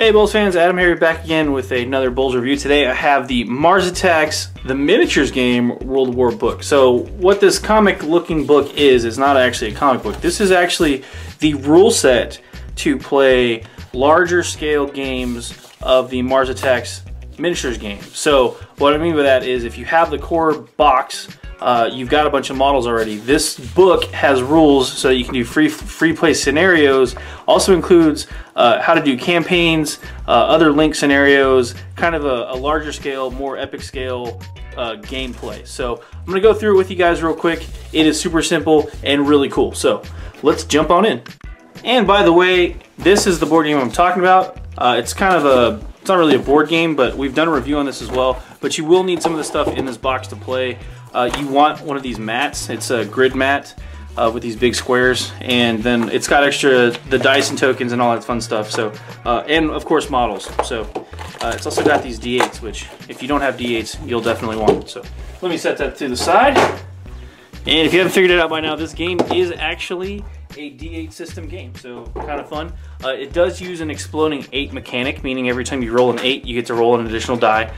Hey BoLS fans, AdamHarry back again with another BoLS review. Today I have the Mars Attacks, the miniatures game World War book. So what this comic looking book is not actually a comic book. This is actually the rule set to play larger scale games of the Mars Attacks miniatures game. So what I mean by that is if you have the core box, you've got a bunch of models already. This book has rules so that you can do free play scenarios. Also includes how to do campaigns, other link scenarios, kind of a larger scale, more epic scale gameplay. So I'm gonna go through it with you guys real quick. It is super simple and really cool. So let's jump on in. And by the way, this is the board game I'm talking about. It's kind of it's not really a board game, but we've done a review on this as well. But you will need some of the stuff in this box to play. You want one of these mats. It's a grid mat with these big squares, and then it's got extra the dice and tokens and all that fun stuff. So and of course models. So it's also got these D8s, which if you don't have D8s, you'll definitely want. So let me set that to the side. And if you haven't figured it out by now, this game is actually a D8 system game, so kind of fun. It does use an exploding 8 mechanic, meaning every time you roll an 8, you get to roll an additional die.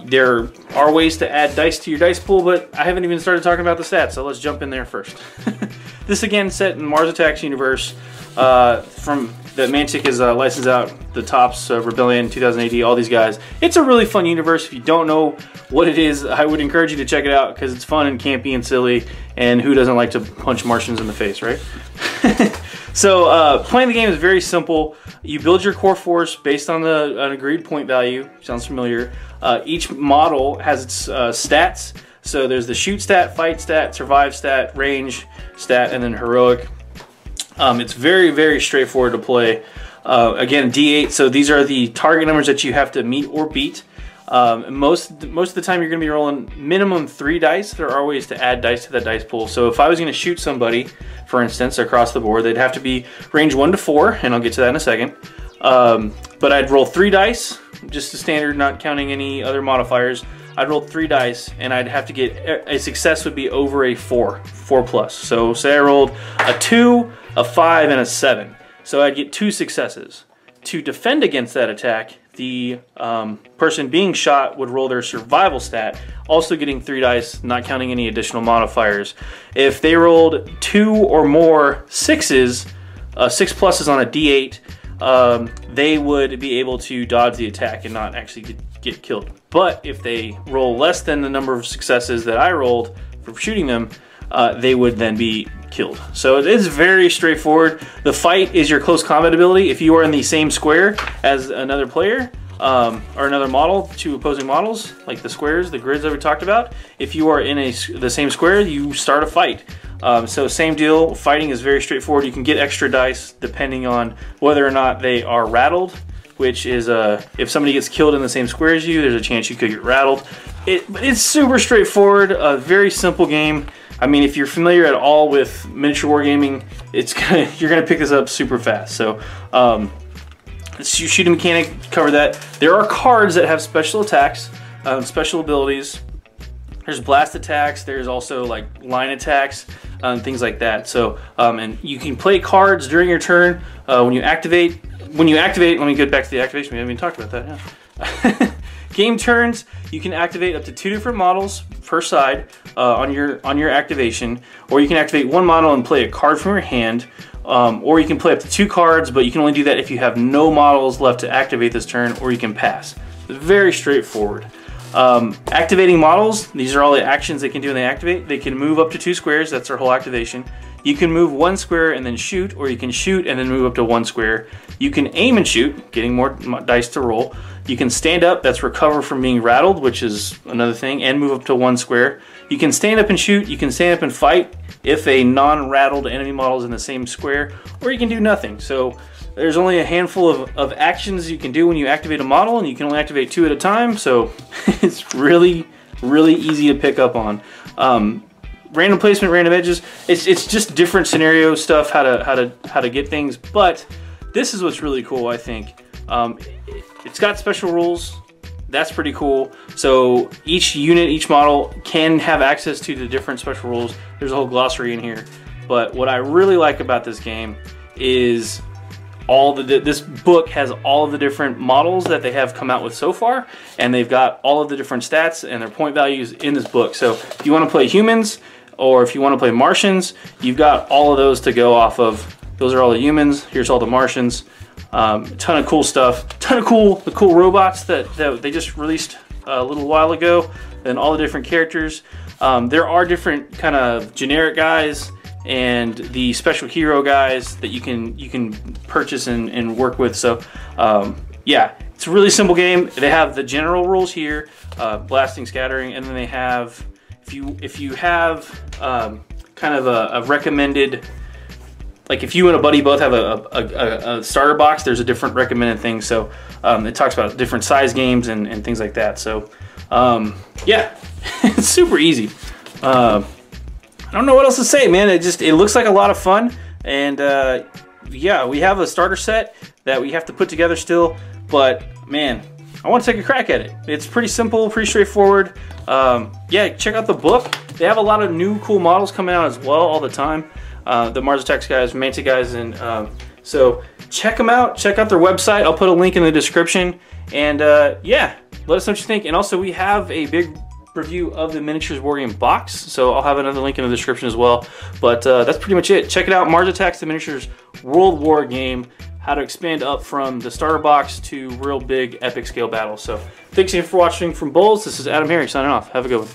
There are ways to add dice to your dice pool, but I haven't even started talking about the stats, so let's jump in there first. This again set in Mars Attacks universe from that Mantic is licensed out, the Tops, Rebellion, 2000 AD, all these guys. It's a really fun universe. If you don't know what it is, I would encourage you to check it out because it's fun and campy and silly, and who doesn't like to punch Martians in the face, right? So playing the game is very simple. You build your core force based on an agreed point value. Sounds familiar. Each model has its stats. So there's the shoot stat, fight stat, survive stat, range stat, and then heroic. It's very, very straightforward to play. Again, D8, so these are the target numbers that you have to meet or beat. Most of the time you're going to be rolling minimum 3 dice. There are ways to add dice to that dice pool. So if I was going to shoot somebody, for instance, across the board, they'd have to be range 1 to 4, and I'll get to that in a second. But I'd roll 3 dice, just the standard, not counting any other modifiers. I'd roll 3 dice, and I'd have to get a success would be over a 4 plus. So say I rolled a 2, a 5, and a 7. So I'd get 2 successes. To defend against that attack, the person being shot would roll their survival stat, also getting 3 dice, not counting any additional modifiers. If they rolled 2 or more 6s, 6 pluses on a D8, they would be able to dodge the attack and not actually get killed. But if they roll less than the number of successes that I rolled for shooting them, they would then be killed. So it is very straightforward. The fight is your close combat ability. If you are in the same square as another player or another model, 2 opposing models, like the squares, the grids that we talked about, if you are in the same square, you start a fight. So same deal, fighting is very straightforward. You can get extra dice depending on whether or not they are rattled, which is if somebody gets killed in the same square as you, there's a chance you could get rattled. It's super straightforward, a very simple game. I mean, if you're familiar at all with miniature wargaming, you're gonna pick this up super fast. So, shooting mechanic, cover that. There are cards that have special attacks, special abilities. There's blast attacks. There's also like line attacks, things like that. So, and you can play cards during your turn when you activate. Let me get back to the activation. We haven't even talked about that. Yeah. Game turns, you can activate up to 2 different models per side on your activation, or you can activate 1 model and play a card from your hand, or you can play up to 2 cards, but you can only do that if you have no models left to activate this turn, or you can pass. It's very straightforward. Activating models, these are all the actions they can do when they activate. They can move up to 2 squares, that's their whole activation. You can move 1 square and then shoot, or you can shoot and then move up to 1 square. You can aim and shoot, getting more dice to roll. You can stand up, that's recover from being rattled, which is another thing, and move up to 1 square. You can stand up and shoot, you can stand up and fight if a non-rattled enemy model is in the same square, or you can do nothing. So there's only a handful of actions you can do when you activate a model, and you can only activate 2 at a time, so it's really, really easy to pick up on. Random placement, random edges, it's just different scenario stuff, how to get things, but this is what's really cool, I think. It's got special rules. That's pretty cool. So each unit, each model can have access to the different special rules. There's a whole glossary in here. But what I really like about this game is this book has all of the different models that they have come out with so far, and they've got all of the different stats and their point values in this book. So if you want to play humans, or if you want to play Martians, you've got all of those to go off of. Those are all the humans. Here's all the Martians. A ton of cool stuff. The cool robots that they just released a little while ago, and all the different characters. There are different kind of generic guys and the special hero guys that you can purchase and work with. So yeah, it's a really simple game. They have the general rules here, blasting, scattering, and then they have, if you have kind of a recommended, like if you and a buddy both have a starter box, there's a different recommended thing. So it talks about different size games and things like that. So yeah, it's super easy. I don't know what else to say, man. It looks like a lot of fun, and yeah, we have a starter set that we have to put together still, but man, I want to take a crack at it. It's pretty simple, pretty straightforward. Yeah, check out the book. They have a lot of new cool models coming out as well all the time. The Mars Attacks guys, Mantic guys, and so check them out. Check out their website. I'll put a link in the description, and yeah, let us know what you think. And also, we have a big review of the Miniatures Wargame box, so I'll have another link in the description as well. But that's pretty much it. Check it out, Mars Attacks, the Miniatures World War game, how to expand up from the starter box to real big epic scale battles. So thanks again for watching from BoLS. This is AdamHarry signing off. Have a good one.